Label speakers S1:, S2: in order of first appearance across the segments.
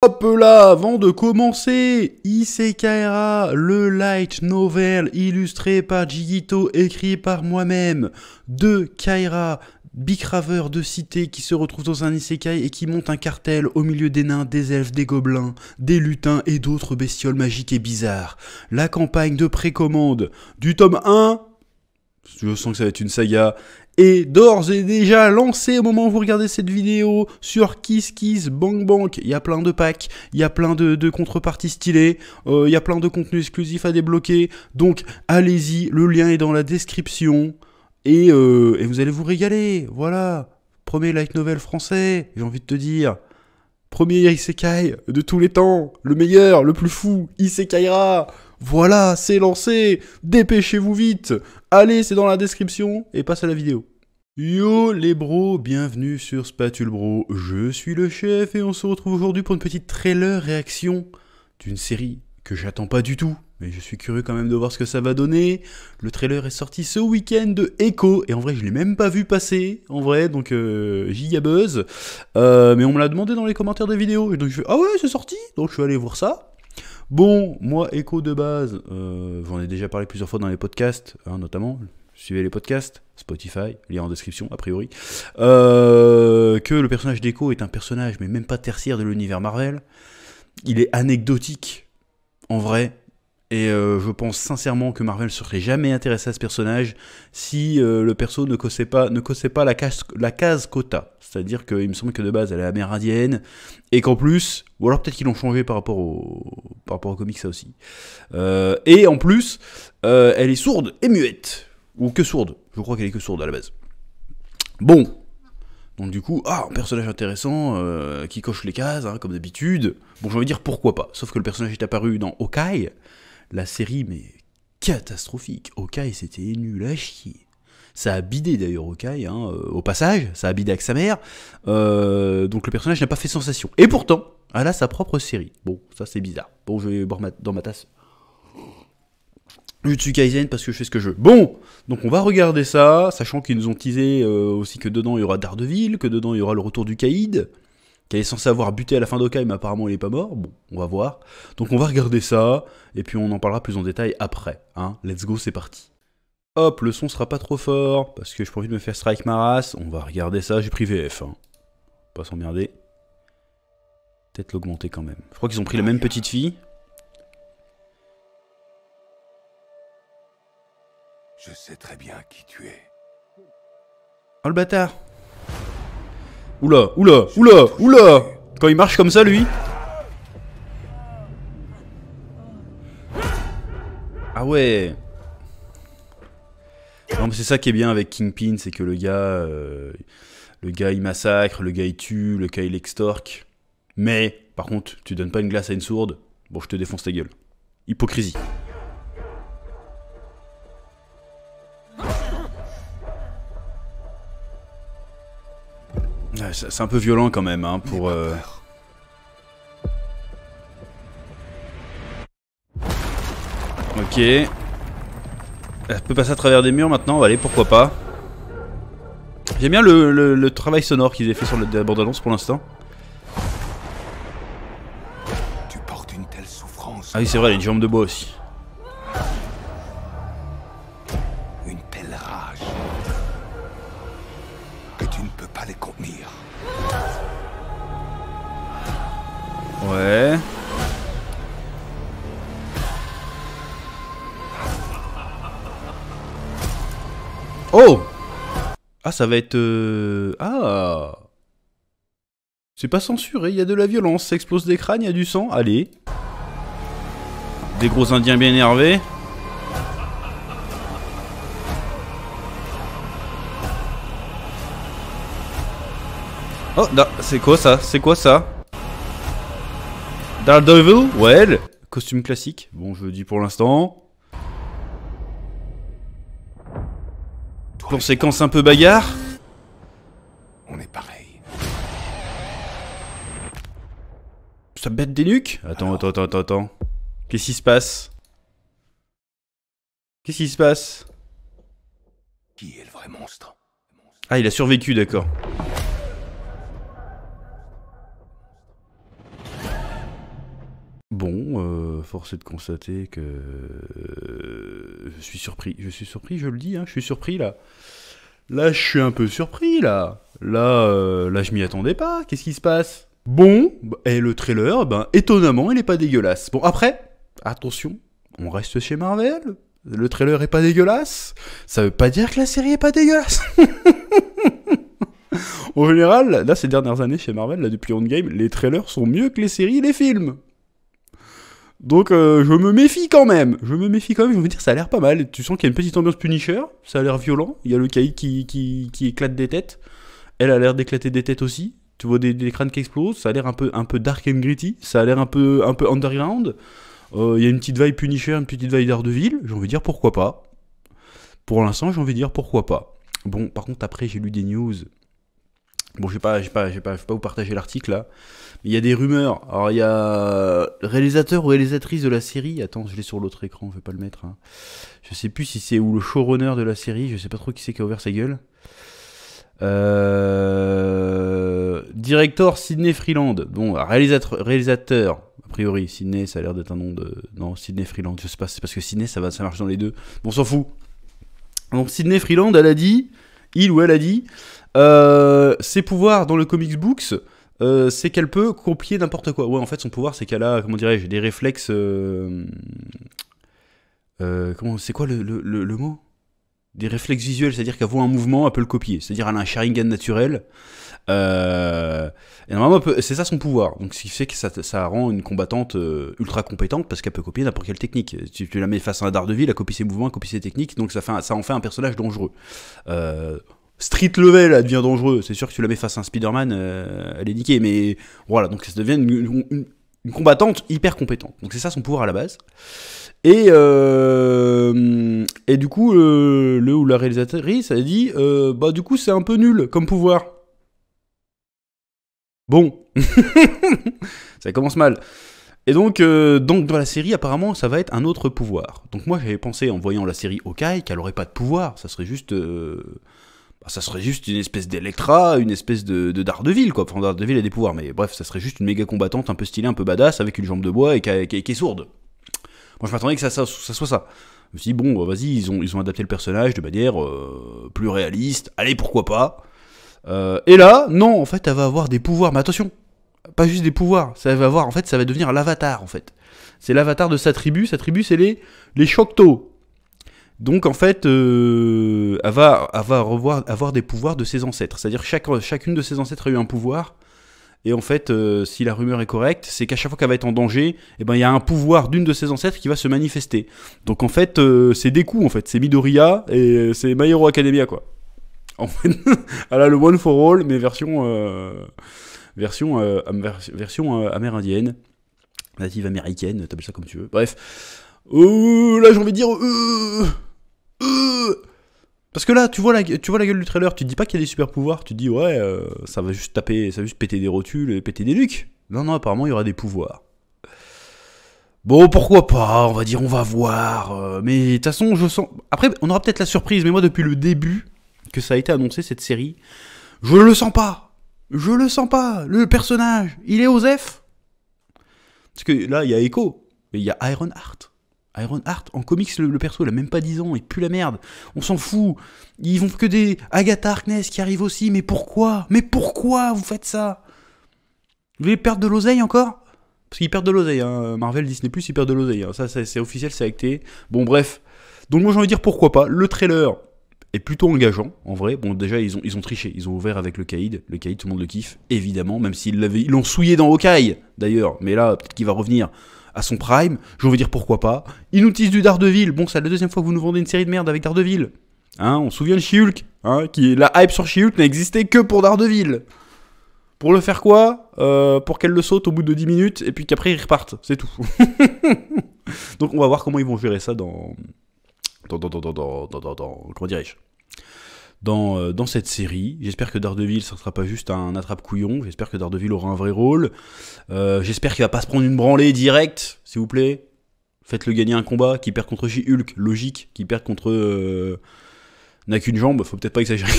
S1: Hop là, avant de commencer, Isekai'ra, le light novel illustré par Jigito, écrit par moi-même, de Kaira, bicraveur de cité qui se retrouve dans un isekai et qui monte un cartel au milieu des nains, des elfes, des gobelins, des lutins et d'autres bestioles magiques et bizarres. La campagne de précommande du tome 1, je sens que ça va être une saga, est d'ores et déjà lancé au moment où vous regardez cette vidéo sur KissKissBankBank. Il y a plein de packs, il y a plein de contreparties stylées, il y a plein de contenus exclusifs à débloquer. Donc allez-y, le lien est dans la description et vous allez vous régaler. Voilà, premier light novel français, j'ai envie de te dire. Premier isekai de tous les temps, le meilleur, le plus fou, Isekai'ra. Voilà, c'est lancé, dépêchez-vous vite. Allez, c'est dans la description et passe à la vidéo. Yo les bros, bienvenue sur Spatule Bro, je suis le chef et on se retrouve aujourd'hui pour une petite trailer réaction d'une série que j'attends pas du tout, mais je suis curieux quand même de voir ce que ça va donner. Le trailer est sorti ce week-end de Echo, et en vrai je l'ai même pas vu passer, en vrai, donc giga buzz. Mais on me l'a demandé dans les commentaires des vidéos, et donc je fais ah ouais c'est sorti, donc je suis allé voir ça. Bon, moi Echo de base, j'en ai déjà parlé plusieurs fois dans les podcasts, hein, notamment. Suivez les podcasts, Spotify, lien en description, a priori. Que le personnage d'Echo est un personnage, mais même pas tertiaire de l'univers Marvel. Il est anecdotique, en vrai. Et je pense sincèrement que Marvel ne serait jamais intéressé à ce personnage si le perso ne cossait pas la case quota. C'est-à-dire qu'il me semble que de base elle est amérindienne, et qu'en plus, ou alors peut-être qu'ils l'ont changé par rapport au comics, ça aussi. Et en plus, elle est sourde et muette. Ou que sourde, je crois qu'elle est que sourde à la base. Bon, donc du coup, un personnage intéressant, qui coche les cases, hein, comme d'habitude. Bon, j'ai envie de dire pourquoi pas, sauf que le personnage est apparu dans Hawkeye, la série, mais catastrophique. Hawkeye, c'était nul à chier. Ça a bidé d'ailleurs Hawkeye, hein, au passage, ça a bidé avec sa mère, donc le personnage n'a pas fait sensation. Et pourtant, elle a sa propre série. Bon, ça c'est bizarre. Bon, je vais boire dans ma tasse Jutsu Kaisen parce que je fais ce que je veux. Bon, donc on va regarder ça, sachant qu'ils nous ont teasé aussi que dedans il y aura Daredevil, que dedans il y aura le retour du Kaïd, qui est censé avoir buté à la fin d'Hawkeye, mais apparemment il est pas mort. Bon, on va voir. Donc on va regarder ça, et puis on en parlera plus en détail après. Hein. Let's go, c'est parti. Hop, le son sera pas trop fort, parce que j'ai pas envie de me faire strike ma race. On va regarder ça, j'ai pris VF. Hein. Pas s'emmerder. Peut-être l'augmenter quand même. Je crois qu'ils ont pris la même petite fille.
S2: Je sais très bien qui tu es.
S1: Oh le bâtard. Oula, oula, oula, oula. Quand il marche comme ça, lui. Ah ouais. Non mais c'est ça qui est bien avec Kingpin, c'est que le gars il massacre, le gars il tue, le gars il extorque. Mais, par contre, tu donnes pas une glace à une sourde, bon je te défonce ta gueule. Hypocrisie. C'est un peu violent quand même, hein, pour... Ok. Elle peut passer à travers des murs maintenant, allez, pourquoi pas. J'aime bien le travail sonore qu'ils avaient fait sur la bande-annonce pour l'instant.
S2: Tu portes une telle souffrance.
S1: Ah oui, c'est vrai, elle a une jambe de bois aussi.
S2: Une telle rage. Que tu ne peux pas les contenir.
S1: Ouais. Oh! Ah, ça va être... Ah! C'est pas censuré, il y a de la violence, ça explose des crânes, il y a du sang, allez. Des gros indiens bien énervés. Oh, c'est quoi ça? C'est quoi ça? Daredevil? Ouais, costume classique. Bon, je le dis pour l'instant. Plan séquence un peu bagarre.
S2: On est pareil.
S1: Ça bête des nuques? Attends. Qu'est-ce qui se passe? Qu'est-ce qui se passe?
S2: Qui est le vrai monstre?
S1: Ah, il a survécu, d'accord. Bon, force est de constater que je suis surpris. Je suis surpris, je le dis, hein, je suis surpris là. Là, je suis un peu surpris là. Là, je m'y attendais pas. Qu'est-ce qui se passe? Bon, et le trailer, ben étonnamment, il est pas dégueulasse. Bon, après, attention, on reste chez Marvel. Le trailer est pas dégueulasse. Ça veut pas dire que la série est pas dégueulasse. En général, là, ces dernières années chez Marvel, là, depuis Endgame, les trailers sont mieux que les séries et les films. Donc je me méfie quand même. Je veux dire, ça a l'air pas mal. Tu sens qu'il y a une petite ambiance Punisher, ça a l'air violent. Il y a le Caïd qui éclate des têtes. Elle a l'air d'éclater des têtes aussi. Tu vois des crânes qui explosent, ça a l'air un peu dark and gritty, ça a l'air un peu underground. Il y a une petite vibe Punisher, une petite vibe Daredevil. J'ai envie de dire pourquoi pas. Pour l'instant, j'ai envie de dire pourquoi pas. Bon, par contre, après, j'ai lu des news. Bon, je vais pas vous partager l'article là. Mais il y a des rumeurs. Alors, il y a le réalisateur ou réalisatrice de la série. Attends, je l'ai sur l'autre écran, je vais pas le mettre. Hein. Je sais plus si c'est ou le showrunner de la série. Je sais pas trop qui c'est qui a ouvert sa gueule. Director Sidney Freeland. Bon, réalisateur. A priori, Sidney, ça a l'air d'être un nom de. Non, Sidney Freeland. Je sais pas, c'est parce que Sidney, ça marche dans les deux. Bon, on s'en fout. Donc, Sidney Freeland, elle a dit. Ses pouvoirs dans le comics books, c'est qu'elle peut copier n'importe quoi. Ouais, en fait, son pouvoir, c'est qu'elle a, comment dirais-je, des réflexes. C'est quoi le mot? Des réflexes visuels, c'est-à-dire qu'elle voit un mouvement, elle peut le copier. C'est-à-dire qu'elle a un Sharingan naturel. Et normalement, c'est ça son pouvoir. Donc, ce qui fait que ça rend une combattante ultra compétente parce qu'elle peut copier n'importe quelle technique. Tu la mets face à un Daredevil, elle copie ses mouvements, elle copie ses techniques, donc ça en fait un personnage dangereux. Street level, elle devient dangereux. C'est sûr que tu la mets face à un Spider-Man, elle est niquée. Mais voilà, donc ça devient une combattante hyper compétente. Donc c'est ça son pouvoir à la base. Et du coup, le ou la réalisatrice a dit, bah du coup c'est un peu nul comme pouvoir. Bon, ça commence mal. Et donc dans la série, apparemment, ça va être un autre pouvoir. Donc moi, j'avais pensé, en voyant la série Hawkeye, qu'elle aurait pas de pouvoir. Ça serait juste une espèce d'Electra, une espèce de Daredevil, quoi. Enfin, Daredevil a des pouvoirs, mais bref, ça serait juste une méga combattante, un peu stylée, un peu badass, avec une jambe de bois et qui est sourde. Moi, je m'attendais que ça soit ça. Je me suis dit, bon, vas-y, ils ont adapté le personnage de manière plus réaliste. Allez, pourquoi pas. Et là, non, en fait, elle va avoir des pouvoirs. Mais attention, pas juste des pouvoirs. Ça va devenir l'avatar, en fait. C'est l'avatar de sa tribu. Sa tribu, c'est les Choctaws. Donc, en fait, elle va avoir des pouvoirs de ses ancêtres. C'est-à-dire chacune de ses ancêtres a eu un pouvoir. Et en fait, si la rumeur est correcte, c'est qu'à chaque fois qu'elle va être en danger, eh ben, il y a un pouvoir d'une de ses ancêtres qui va se manifester. Donc, en fait, c'est Deku, en fait. C'est Midoriya et c'est My Hero Academia, quoi. En fait, elle a le One for All, mais version amérindienne, native américaine, t'appelles ça comme tu veux. Bref, là j'ai envie de dire, parce que là tu vois la gueule du trailer, tu te dis pas qu'il y a des super pouvoirs, tu te dis ouais, ça va juste péter des rotules et péter des nuques. Non, apparemment il y aura des pouvoirs. Bon, pourquoi pas, on va dire, on va voir. Mais de toute façon, je sens. Après, on aura peut-être la surprise, mais moi depuis le début que ça a été annoncé, cette série, je le sens pas. Le personnage, il est Osef. Parce que là, il y a Echo, mais il y a Ironheart. Ironheart, en comics, le perso, il a même pas 10 ans, il pue la merde. On s'en fout. Ils vont que des Agatha Harkness qui arrivent aussi, mais pourquoi vous faites ça? Vous voulez perdre de l'oseille encore? Parce qu'ils perdent de l'oseille, hein. Marvel, Disney+, ils perdent de l'oseille. Hein. Ça, c'est officiel, c'est acté. Bon, bref. Donc moi, j'ai envie de dire pourquoi pas. Le trailer est plutôt engageant, en vrai. Bon, déjà, ils ont triché. Ils ont ouvert avec le Caïd. Le Caïd, tout le monde le kiffe, évidemment. Même s'ils l'ont souillé dans Hawkeye, d'ailleurs. Mais là, peut-être qu'il va revenir à son prime. J'ai envie de dire pourquoi pas. Ils nous teasent du Daredevil. Bon, c'est la deuxième fois que vous nous vendez une série de merde avec Daredevil. Hein, on se souvient de She-Hulk. Hein, la hype sur She-Hulk n'a existé que pour Daredevil. Pour le faire quoi? Pour qu'elle le saute au bout de 10 minutes et puis qu'après ils repartent, c'est tout. Donc on va voir comment ils vont gérer ça dans comment dirais-je, dans cette série. J'espère que Daredevil ça sera pas juste un attrape-couillon. J'espère que Daredevil aura un vrai rôle. J'espère qu'il va pas se prendre une branlée directe, s'il vous plaît. Faites-le gagner un combat, qui perd contre She-Hulk, logique, qui perd contre n'a qu'une jambe, faut peut-être pas exagérer.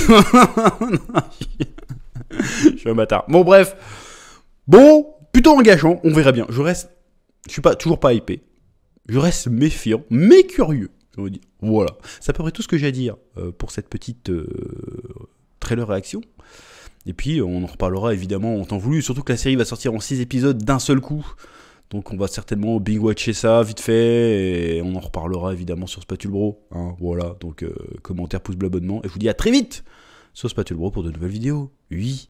S1: Je suis un bâtard. Bon, bref. Bon, plutôt engageant, on verra bien. Je reste Je suis toujours pas hypé. Je reste méfiant, mais curieux. Je vous dis. Voilà. C'est à peu près tout ce que j'ai à dire pour cette petite trailer réaction. Et puis on en reparlera évidemment en temps voulu. Surtout que la série va sortir en 6 épisodes d'un seul coup. Donc on va certainement binge-watcher ça vite fait. Et on en reparlera évidemment sur Spatule Bro. Hein, voilà. Donc commentaire, pouce bleu, abonnement. Et je vous dis à très vite sur Spatule Bro pour de nouvelles vidéos. Oui.